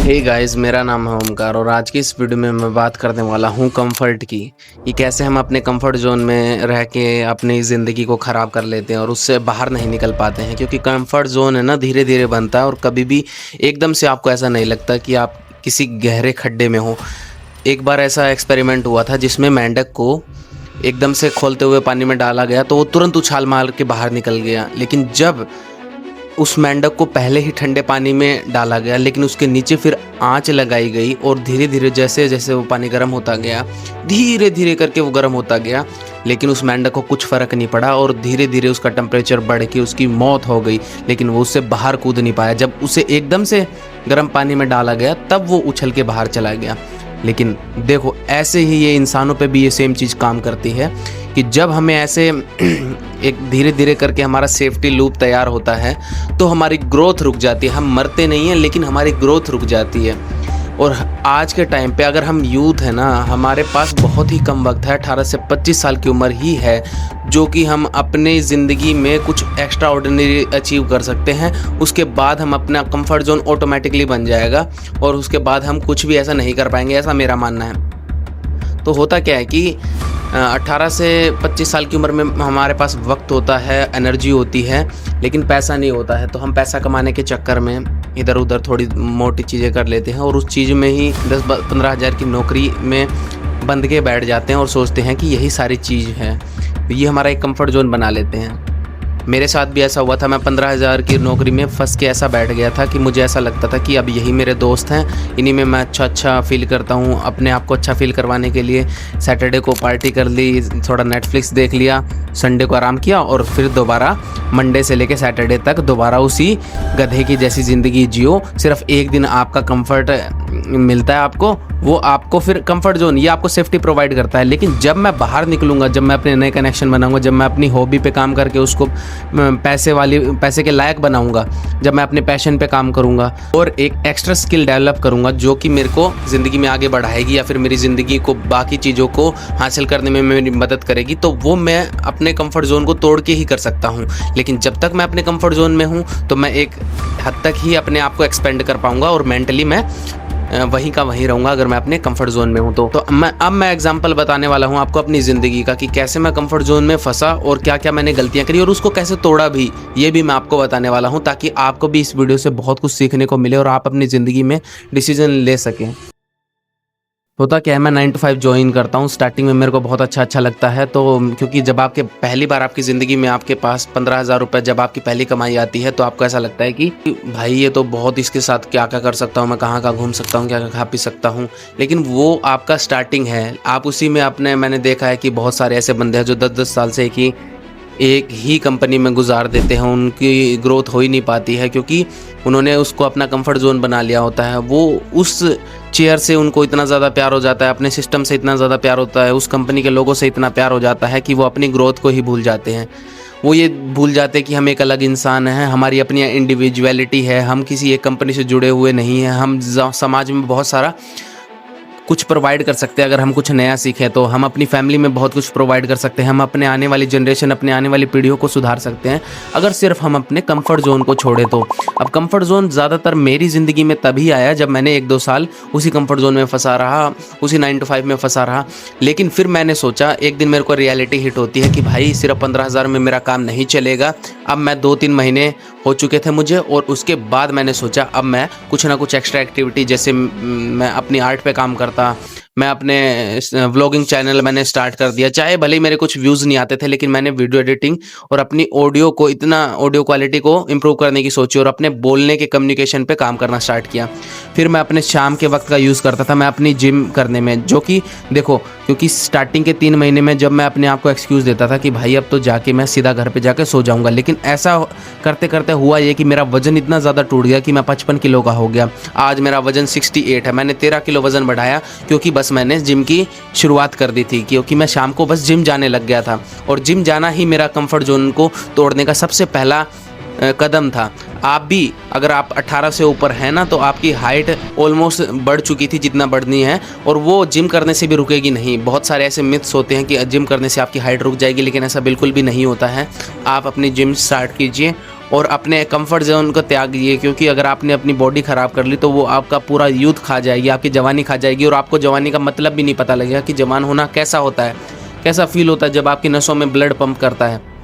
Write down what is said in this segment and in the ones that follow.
Hey guys, मेरा नाम है ओमकार और आज की इस वीडियो में मैं बात करने वाला हूँ कंफर्ट की। कि कैसे हम अपने कंफर्ट जोन में रह के अपनी ज़िंदगी को ख़राब कर लेते हैं और उससे बाहर नहीं निकल पाते हैं। क्योंकि कंफर्ट जोन है ना, धीरे धीरे बनता है और कभी भी एकदम से आपको ऐसा नहीं लगता कि आप किसी गहरे खड्डे में हो। एक बार ऐसा एक्सपेरिमेंट हुआ था जिसमें मेंढक को एकदम से खोलते हुए पानी में डाला गया तो वो तुरंत उछाल मार के बाहर निकल गया। लेकिन जब उस मेंढक को पहले ही ठंडे पानी में डाला गया, लेकिन उसके नीचे फिर आंच लगाई गई और धीरे धीरे जैसे जैसे वो पानी गर्म होता गया, धीरे धीरे करके वो गर्म होता गया, लेकिन उस मेंढक को कुछ फ़र्क नहीं पड़ा और धीरे धीरे उसका टेम्परेचर बढ़ के उसकी मौत हो गई। लेकिन वो उससे बाहर कूद नहीं पाया। जब उसे एकदम से गर्म पानी में डाला गया तब वो उछल के बाहर चला गया। लेकिन देखो, ऐसे ही ये इंसानों पे भी ये सेम चीज़ काम करती है कि जब हमें ऐसे एक धीरे धीरे करके हमारा सेफ्टी लूप तैयार होता है तो हमारी ग्रोथ रुक जाती है। हम मरते नहीं हैं लेकिन हमारी ग्रोथ रुक जाती है। और आज के टाइम पे अगर हम यूथ है ना, हमारे पास बहुत ही कम वक्त है, 18 से 25 साल की उम्र ही है, जो कि हम अपने ज़िंदगी में कुछ एक्स्ट्रा ऑर्डिनरी अचीव कर सकते हैं। उसके बाद हम अपना कंफर्ट जोन ऑटोमेटिकली बन जाएगा और उसके बाद हम कुछ भी ऐसा नहीं कर पाएंगे, ऐसा मेरा मानना है। तो होता क्या है कि 18 से 25 साल की उम्र में हमारे पास वक्त होता है, एनर्जी होती है, लेकिन पैसा नहीं होता है। तो हम पैसा कमाने के चक्कर में इधर उधर थोड़ी मोटी चीज़ें कर लेते हैं और उस चीज़ में ही 10-15 हज़ार की नौकरी में बंध के बैठ जाते हैं और सोचते हैं कि यही सारी चीज़ है। ये हमारा एक कंफर्ट जोन बना लेते हैं। मेरे साथ भी ऐसा हुआ था। मैं 15,000 की नौकरी में फंस के ऐसा बैठ गया था कि मुझे ऐसा लगता था कि अब यही मेरे दोस्त हैं, इन्हीं में मैं अच्छा फील करता हूँ। अपने आप को अच्छा फील करवाने के लिए सैटरडे को पार्टी कर ली, थोड़ा नेटफ्लिक्स देख लिया, संडे को आराम किया और फिर दोबारा मंडे से लेके सैटरडे तक दोबारा उसी गधे की जैसी ज़िंदगी जियो। सिर्फ एक दिन आपका कंफर्ट मिलता है आपको, वो आपको फिर कंफर्ट जोन, ये आपको सेफ्टी प्रोवाइड करता है। लेकिन जब मैं बाहर निकलूँगा, जब मैं अपने नए कनेक्शन बनाऊँगा, जब मैं अपनी हॉबी पे काम करके उसको पैसे के लायक बनाऊंगा, जब मैं अपने पैशन पे काम करूंगा और एक एक्स्ट्रा स्किल डेवलप करूंगा जो कि मेरे को ज़िंदगी में आगे बढ़ाएगी या फिर मेरी ज़िंदगी को बाकी चीज़ों को हासिल करने में मेरी मदद करेगी, तो वो मैं अपने कंफर्ट जोन को तोड़ के ही कर सकता हूँ। लेकिन जब तक मैं अपने कंफर्ट जोन में हूँ तो मैं एक हद तक ही अपने आप को एक्सपेंड कर पाऊँगा और मेंटली मैं वहीं का वहीं रहूँगा अगर मैं अपने कंफर्ट जोन में हूँ तो अब मैं एग्जांपल बताने वाला हूँ आपको अपनी ज़िंदगी का कि कैसे मैं कंफर्ट जोन में फंसा और क्या क्या मैंने गलतियाँ करी और उसको कैसे तोड़ा भी, ये भी मैं आपको बताने वाला हूँ, ताकि आपको भी इस वीडियो से बहुत कुछ सीखने को मिले और आप अपनी ज़िंदगी में डिसीजन ले सकें। होता क्या है, मैं 9 to 5 ज्वाइन करता हूँ। स्टार्टिंग में मेरे को बहुत अच्छा लगता है, तो क्योंकि जब आपके पहली बार आपकी ज़िंदगी में आपके पास 15,000 रुपये जब आपकी पहली कमाई आती है तो आपको ऐसा लगता है कि भाई ये तो बहुत, इसके साथ क्या क्या कर सकता हूँ मैं, कहाँ घूम सकता हूँ, क्या क्या खा पी सकता हूँ। लेकिन वो आपका स्टार्टिंग है। आप उसी में मैंने देखा है कि बहुत सारे ऐसे बंदे हैं जो 10-10 साल से एक ही कंपनी में गुजार देते हैं, उनकी ग्रोथ हो ही नहीं पाती है क्योंकि उन्होंने उसको अपना कंफर्ट जोन बना लिया होता है। वो उस चेयर से उनको इतना ज़्यादा प्यार हो जाता है, अपने सिस्टम से इतना ज़्यादा प्यार होता है, उस कंपनी के लोगों से इतना प्यार हो जाता है कि वो अपनी ग्रोथ को ही भूल जाते हैं। वो ये भूल जाते हैं कि हम एक अलग इंसान हैं, हमारी अपनी इंडिविजुअलिटी है, हम किसी एक कंपनी से जुड़े हुए नहीं हैं। हम समाज में बहुत सारा कुछ प्रोवाइड कर सकते हैं। अगर हम कुछ नया सीखें तो हम अपनी फैमिली में बहुत कुछ प्रोवाइड कर सकते हैं। हम अपने आने वाली जनरेशन, अपने आने वाली पीढ़ियों को सुधार सकते हैं अगर सिर्फ हम अपने कंफर्ट जोन को छोड़ें तो। अब कंफर्ट जोन ज़्यादातर मेरी ज़िंदगी में तभी आया जब मैंने 1-2 साल उसी कंफर्ट जोन में फंसा रहा, उसी 9 to 5 में फंसा रहा। लेकिन फिर मैंने सोचा, एक दिन मेरे को रियलिटी हिट होती है कि भाई सिर्फ 15,000 में मेरा काम नहीं चलेगा। अब मैं 2-3 महीने हो चुके थे मुझे और उसके बाद मैंने सोचा अब मैं कुछ ना कुछ एक्स्ट्रा एक्टिविटी, जैसे मैं अपनी आर्ट पे काम करता, मैं अपने व्लॉगिंग चैनल मैंने स्टार्ट कर दिया। चाहे भले मेरे कुछ व्यूज़ नहीं आते थे, लेकिन मैंने वीडियो एडिटिंग और अपनी ऑडियो क्वालिटी को इम्प्रूव करने की सोची और अपने बोलने के कम्युनिकेशन पे काम करना स्टार्ट किया। फिर मैं अपने शाम के वक्त का यूज़ करता था मैं अपनी जिम करने में, जो कि देखो, क्योंकि स्टार्टिंग के 3 महीने में जब मैं अपने आप को एक्सक्यूज़ देता था कि भाई अब तो जाके मैं सीधा घर पे जाके सो जाऊंगा, लेकिन ऐसा करते करते हुआ ये कि मेरा वज़न इतना ज़्यादा टूट गया कि मैं 55 किलो का हो गया। आज मेरा वज़न 68 है। मैंने 13 किलो वज़न बढ़ाया क्योंकि बस मैंने जिम की शुरुआत कर दी थी, क्योंकि मैं शाम को बस जिम जाने लग गया था और जिम जाना ही मेरा कंफर्ट जोन को तोड़ने का सबसे पहला कदम था। आप भी अगर आप 18 से ऊपर हैं ना, तो आपकी हाइट ऑलमोस्ट बढ़ चुकी थी जितना बढ़नी है, और वो जिम करने से भी रुकेगी नहीं। बहुत सारे ऐसे मिथ्स होते हैं कि जिम करने से आपकी हाइट रुक जाएगी, लेकिन ऐसा बिल्कुल भी नहीं होता है। आप अपनी जिम स्टार्ट कीजिए और अपने कंफर्ट ज़ोन को त्यागिए, क्योंकि अगर आपने अपनी बॉडी ख़राब कर ली तो वो आपका पूरा यूथ खा जाएगी, आपकी जवानी खा जाएगी और आपको जवानी का मतलब भी नहीं पता लगेगा कि जवान होना कैसा होता है, कैसा फ़ील होता है जब आपकी नसों में ब्लड पंप करता है।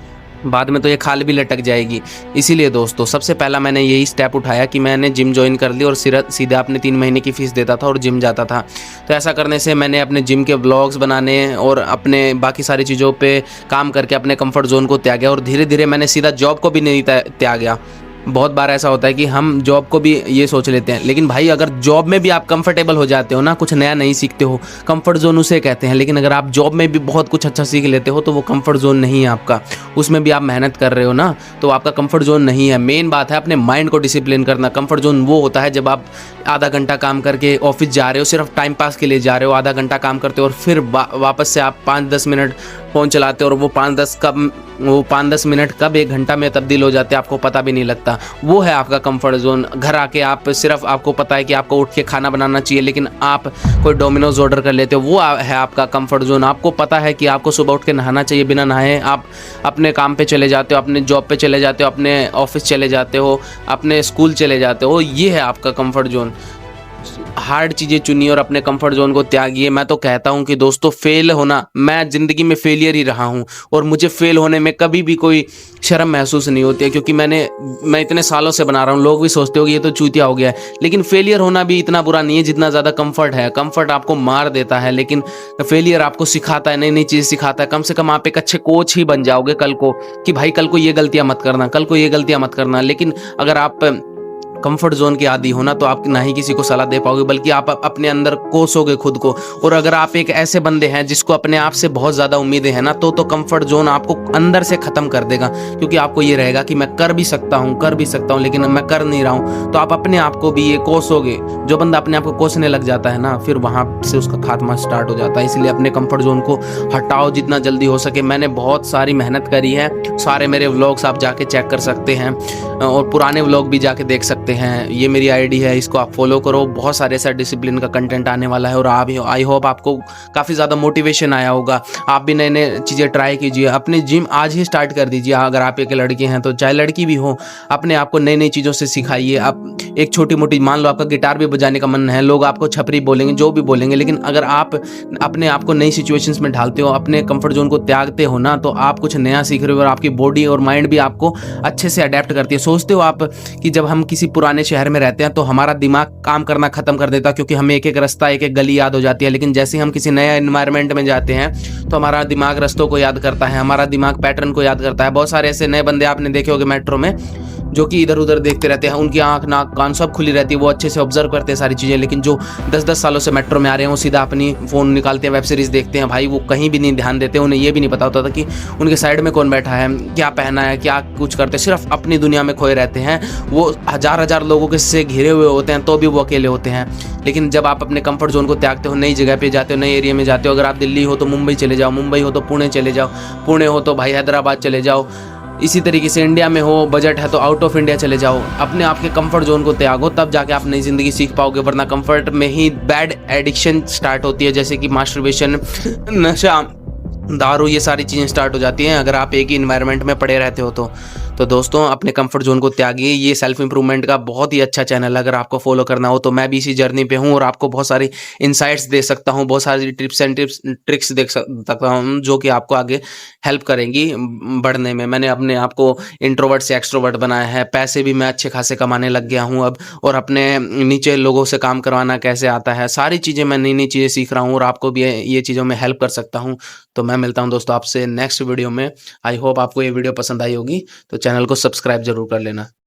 बाद में तो ये खाल भी लटक जाएगी। इसीलिए दोस्तों सबसे पहला मैंने यही स्टेप उठाया कि मैंने जिम जॉइन कर ली और सीधा अपने 3 महीने की फ़ीस देता था और जिम जाता था। तो ऐसा करने से मैंने अपने जिम के व्लॉग्स बनाने और अपने बाकी सारी चीज़ों पे काम करके अपने कंफर्ट ज़ोन को त्यागा और धीरे-धीरे मैंने सीधा जॉब को भी नहीं त्यागा। बहुत बार ऐसा होता है कि हम जॉब को भी ये सोच लेते हैं, लेकिन भाई अगर जॉब में भी आप कंफर्टेबल हो जाते हो ना, कुछ नया नहीं सीखते हो, कंफर्ट जोन उसे कहते हैं, लेकिन अगर आप जॉब में भी बहुत कुछ अच्छा सीख लेते हो तो वो कंफर्ट जोन नहीं है आपका, उसमें भी आप मेहनत कर रहे हो ना, तो आपका कंफर्ट जोन नहीं है। मेन बात है अपने माइंड को डिसिप्लिन करना। कंफर्ट जोन वो होता है जब आप आधा घंटा काम करके ऑफिस जा रहे हो, सिर्फ टाइम पास के लिए जा रहे हो, आधा घंटा काम करते हो और फिर वापस से आप 5-10 मिनट फ़ोन चलाते हो और वो 5-10 मिनट कब 1 घंटा में तब्दील हो जाते हैं आपको पता भी नहीं लगता। वो है आपका कंफर्ट ज़ोन। घर आके आप सिर्फ आपको पता है कि आपको उठ के खाना बनाना चाहिए, लेकिन आप कोई डोमिनोज़ ऑर्डर कर लेते हो, वो है आपका कंफर्ट ज़ोन। आपको पता है कि आपको सुबह उठ के नहाना चाहिए, बिना नहाए आप अपने काम पे चले जाते हो, अपने जॉब पे चले जाते हो, अपने ऑफिस चले जाते हो, अपने स्कूल चले जाते हो, ये है आपका कंफर्ट ज़ोन। हार्ड चीज़ें चुनिए और अपने कंफर्ट जोन को त्यागिए। मैं तो कहता हूँ कि दोस्तों फेल होना, मैं ज़िंदगी में फेलियर ही रहा हूँ और मुझे फेल होने में कभी भी कोई शर्म महसूस नहीं होती है, क्योंकि मैं इतने सालों से बना रहा हूँ। लोग भी सोचते हो कि ये तो चूतिया हो गया है, लेकिन फेलियर होना भी इतना बुरा नहीं है जितना ज़्यादा कंफर्ट है। कंफर्ट आपको मार देता है, लेकिन फेलियर आपको सिखाता है, नई नई चीज़ सिखाता है। कम से कम आप एक अच्छे कोच ही बन जाओगे कल को, कि भाई कल को ये गलतियाँ मत करना, कल को ये गलतियाँ मत करना। लेकिन अगर आप कंफर्ट जोन के आदी हो ना, तो आप ना ही किसी को सलाह दे पाओगे, बल्कि आप अपने अंदर कोसोगे खुद को। और अगर आप एक ऐसे बंदे हैं जिसको अपने आप से बहुत ज़्यादा उम्मीदें हैं ना, तो कंफर्ट जोन आपको अंदर से ख़त्म कर देगा, क्योंकि आपको ये रहेगा कि मैं कर भी सकता हूँ, लेकिन मैं कर नहीं रहा हूँ। तो आप अपने आप को भी ये कोसोगे। जो बंदा अपने आप को कोसने लग जाता है ना, फिर वहाँ से उसका खात्मा स्टार्ट हो जाता है। इसलिए अपने कंफर्ट जोन को हटाओ जितना जल्दी हो सके। मैंने बहुत सारी मेहनत करी है, सारे मेरे व्लॉग्स आप जाके चेक कर सकते हैं और पुराने व्लॉग भी जाके देख सकते हैं। ये मेरी आईडी है, इसको आप फॉलो करो। बहुत सारे ऐसा डिसिप्लिन का कंटेंट आने वाला है और आप आई होप आपको काफ़ी ज़्यादा मोटिवेशन आया होगा। आप भी नए नए चीज़ें ट्राई कीजिए। अपने जिम आज ही स्टार्ट कर दीजिए। अगर आप एक लड़के हैं तो चाहे लड़की भी हो, अपने आप को नई नई चीज़ों से सिखाइए। आप एक छोटी मोटी, मान लो आपका गिटार भी बजाने का मन है, लोग आपको छपरी बोलेंगे, जो भी बोलेंगे, लेकिन अगर आप अपने आप को नई सिचुएशंस में ढालते हो, अपने कंफर्ट जोन को त्यागते हो ना, तो आप कुछ नया सीख रहे हो और आपकी बॉडी और माइंड भी आपको अच्छे से अडेप्ट करती है। सोचते हो आप कि जब हम किसी पुराने शहर में रहते हैं तो हमारा दिमाग काम करना खत्म कर देता है, क्योंकि हमें एक एक रास्ता, एक एक गली याद हो जाती है। लेकिन जैसे हम किसी नए एनवायरनमेंट में जाते हैं तो हमारा दिमाग रास्तों को याद करता है, हमारा दिमाग पैटर्न को याद करता है। बहुत सारे ऐसे नए बंदे आपने देखे होंगे मेट्रो में, जो कि इधर उधर देखते रहते हैं, उनकी आंख नाक कान सब खुली रहती है, वो अच्छे से ऑब्जर्व करते हैं सारी चीज़ें। लेकिन जो 10-10 सालों से मेट्रो में आ रहे हैं, वो सीधा अपनी फ़ोन निकालते हैं, वेब सीरीज़ देखते हैं। भाई वो कहीं भी नहीं ध्यान देते, उन्हें ये भी नहीं पता होता था कि उनके साइड में कौन बैठा है, क्या पहना है, क्या कुछ करते हैं। सिर्फ अपनी दुनिया में खोए रहते हैं। वो हज़ार लोगों के से घिरे हुए होते हैं तो भी वो अकेले होते हैं। लेकिन जब आप अपने कंफर्ट जोन को त्यागते हो, नई जगह पे जाते हो, नए एरिया में जाते हो, अगर आप दिल्ली हो तो मुंबई चले जाओ, मुंबई हो तो पुणे चले जाओ, पुणे हो तो भाई हैदराबाद चले जाओ। इसी तरीके से इंडिया में हो, बजट है तो आउट ऑफ इंडिया चले जाओ। अपने आप के कंफर्ट जोन को त्यागो, तब जाके आप नई ज़िंदगी सीख पाओगे। वरना कंफर्ट में ही बैड एडिक्शन स्टार्ट होती है, जैसे कि मास्टरबेशन, नशा, दारू, ये सारी चीज़ें स्टार्ट हो जाती हैं अगर आप एक ही इन्वायरमेंट में पड़े रहते हो तो दोस्तों अपने कंफर्ट जोन को त्यागिए। ये सेल्फ इंप्रूवमेंट का बहुत ही अच्छा चैनल है, अगर आपको फॉलो करना हो तो। मैं भी इसी जर्नी पे हूँ और आपको बहुत सारी इनसाइट्स दे सकता हूँ, बहुत सारी टिप्स एंड ट्रिक्स दे सकता हूँ, जो कि आपको आगे हेल्प करेंगी बढ़ने में। मैंने अपने आप को इंट्रोवर्ट से एक्सट्रोवर्ट बनाया है, पैसे भी मैं अच्छे खासे कमाने लग गया हूँ अब, और अपने नीचे लोगों से काम करवाना कैसे आता है, सारी चीज़ें मैं नई नई चीज़ें सीख रहा हूँ और आपको भी ये चीज़ों में हेल्प कर सकता हूँ। तो मैं मिलता हूँ दोस्तों आपसे नेक्स्ट वीडियो में। आई होप आपको ये वीडियो पसंद आई होगी, तो चैनल को सब्सक्राइब जरूर कर लेना।